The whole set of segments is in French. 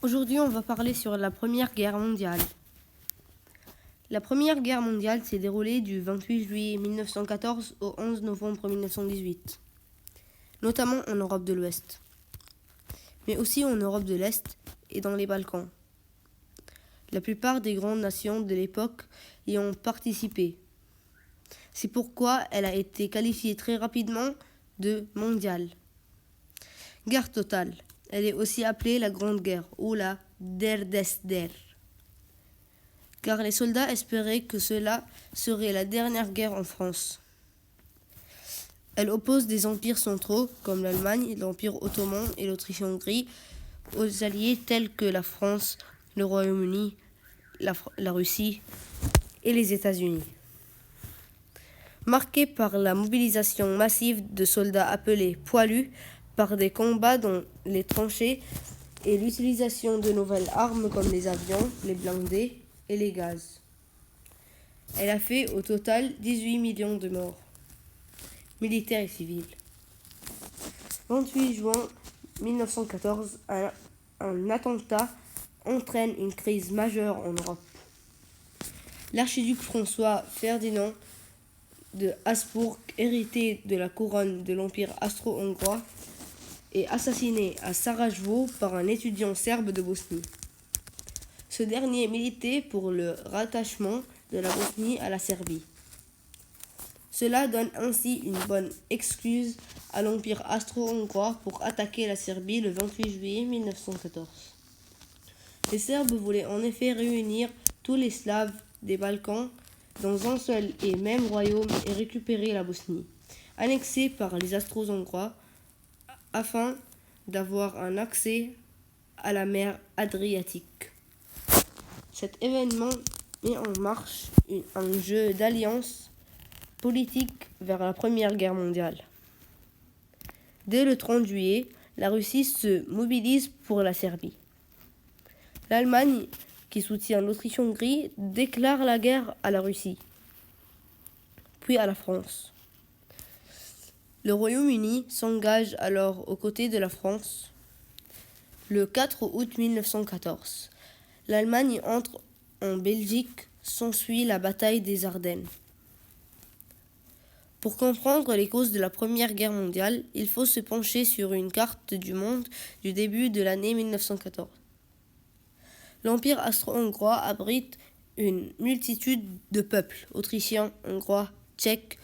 Aujourd'hui, on va parler sur la Première Guerre mondiale. La Première Guerre mondiale s'est déroulée du 28 juillet 1914 au 11 novembre 1918, notamment en Europe de l'Ouest, mais aussi en Europe de l'Est et dans les Balkans. La plupart des grandes nations de l'époque y ont participé. C'est pourquoi elle a été qualifiée très rapidement de mondiale. Guerre totale. Elle est aussi appelée la Grande Guerre ou la Der des Der, car les soldats espéraient que cela serait la dernière guerre en France. Elle oppose des empires centraux comme l'Allemagne, l'Empire ottoman et l'Autriche-Hongrie aux alliés tels que la France, le Royaume-Uni, la Russie et les États-Unis. Marquée par la mobilisation massive de soldats appelés poilus, par des combats dans les tranchées et l'utilisation de nouvelles armes comme les avions, les blindés et les gaz. Elle a fait au total 18 millions de morts, militaires et civils. 28 juin 1914, un attentat entraîne une crise majeure en Europe. L'archiduc François Ferdinand de Habsbourg, hérité de la couronne de l'Empire austro-hongrois, est assassiné à Sarajevo par un étudiant serbe de Bosnie. Ce dernier militait pour le rattachement de la Bosnie à la Serbie. Cela donne ainsi une bonne excuse à l'Empire austro-hongrois pour attaquer la Serbie le 28 juillet 1914. Les Serbes voulaient en effet réunir tous les Slaves des Balkans dans un seul et même royaume et récupérer la Bosnie, annexée par les Austro-Hongrois, afin d'avoir un accès à la mer Adriatique. Cet événement met en marche un jeu d'alliance politique vers la Première Guerre mondiale. Dès le 30 juillet, la Russie se mobilise pour la Serbie. L'Allemagne, qui soutient l'Autriche-Hongrie, déclare la guerre à la Russie, puis à la France. Le Royaume-Uni s'engage alors aux côtés de la France. Le 4 août 1914, l'Allemagne entre en Belgique, s'ensuit la bataille des Ardennes. Pour comprendre les causes de la Première Guerre mondiale, il faut se pencher sur une carte du monde du début de l'année 1914. L'Empire austro-hongrois abrite une multitude de peuples, autrichiens, hongrois, tchèques,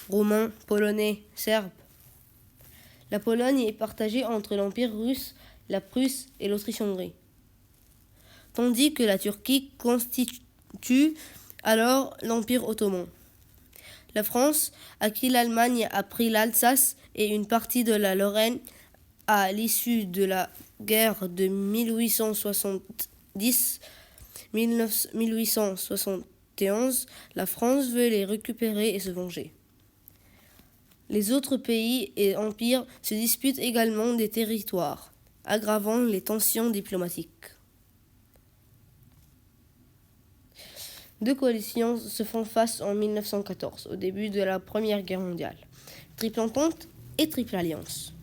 roumains, polonais, serbes. La Pologne est partagée entre l'Empire russe, la Prusse et l'Autriche-Hongrie, tandis que la Turquie constitue alors l'Empire ottoman. La France, à qui l'Allemagne a pris l'Alsace et une partie de la Lorraine à l'issue de la guerre de 1870-1871, la France veut les récupérer et se venger. Les autres pays et empires se disputent également des territoires, aggravant les tensions diplomatiques. Deux coalitions se font face en 1914, au début de la Première Guerre mondiale. Triple Entente et Triple Alliance.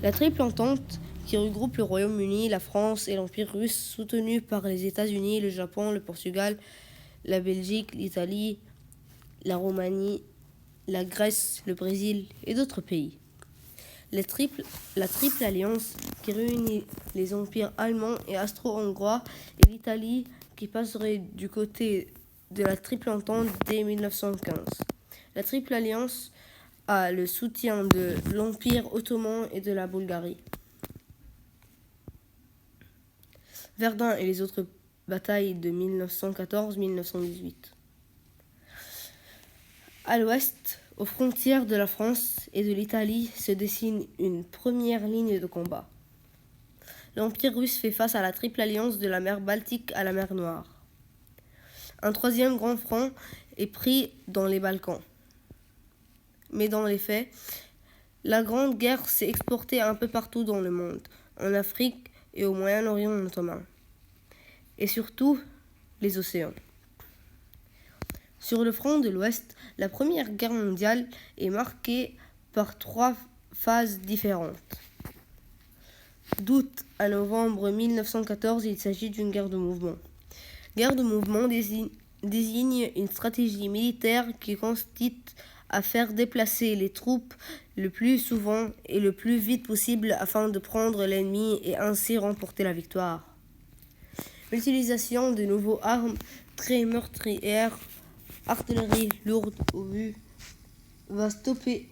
La Triple Entente, qui regroupe le Royaume-Uni, la France et l'Empire russe, soutenu par les États-Unis, le Japon, le Portugal, la Belgique, l'Italie, la Roumanie, la Grèce, le Brésil et d'autres pays. La Triple Alliance, qui réunit les empires allemands et austro-hongrois et l'Italie, qui passerait du côté de la Triple Entente dès 1915. La Triple Alliance a le soutien de l'Empire ottoman et de la Bulgarie. Verdun et les autres batailles de 1914-1918. À l'ouest, aux frontières de la France et de l'Italie, se dessine une première ligne de combat. L'Empire russe fait face à la Triple Alliance de la mer Baltique à la mer Noire. Un troisième grand front est pris dans les Balkans. Mais dans les faits, la Grande Guerre s'est exportée un peu partout dans le monde, en Afrique et au Moyen-Orient notamment, et surtout les océans. Sur le front de l'Ouest, la Première Guerre mondiale est marquée par trois phases différentes. d'août à novembre 1914, il s'agit d'une guerre de mouvement. Guerre de mouvement désigne une stratégie militaire qui consiste à faire déplacer les troupes le plus souvent et le plus vite possible afin de prendre l'ennemi et ainsi remporter la victoire. L'utilisation de nouveaux armes très meurtrières, artillerie lourde au but, va stopper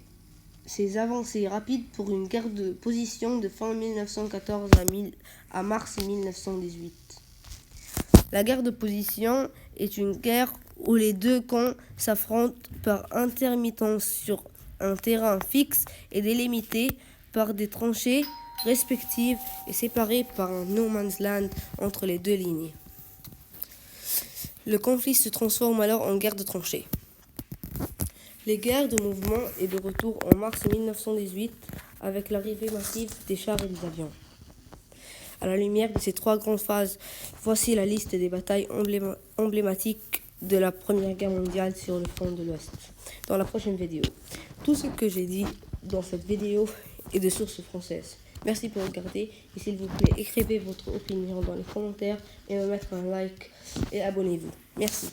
ces avancées rapides pour une guerre de position de fin 1914 à mars 1918. La guerre de position est une guerre où les deux camps s'affrontent par intermittence sur un terrain fixe et délimité par des tranchées respectives et séparées par un no man's land entre les deux lignes. Le conflit se transforme alors en guerre de tranchées. Les guerres de mouvement est de retour en mars 1918 avec l'arrivée massive des chars et des avions. À la lumière de ces trois grandes phases, voici la liste des batailles emblématiques de la Première Guerre mondiale sur le front de l'Ouest. Dans la prochaine vidéo, tout ce que j'ai dit dans cette vidéo est de sources françaises. Merci pour regarder et s'il vous plaît, écrivez votre opinion dans les commentaires et me mettre un like et abonnez-vous. Merci.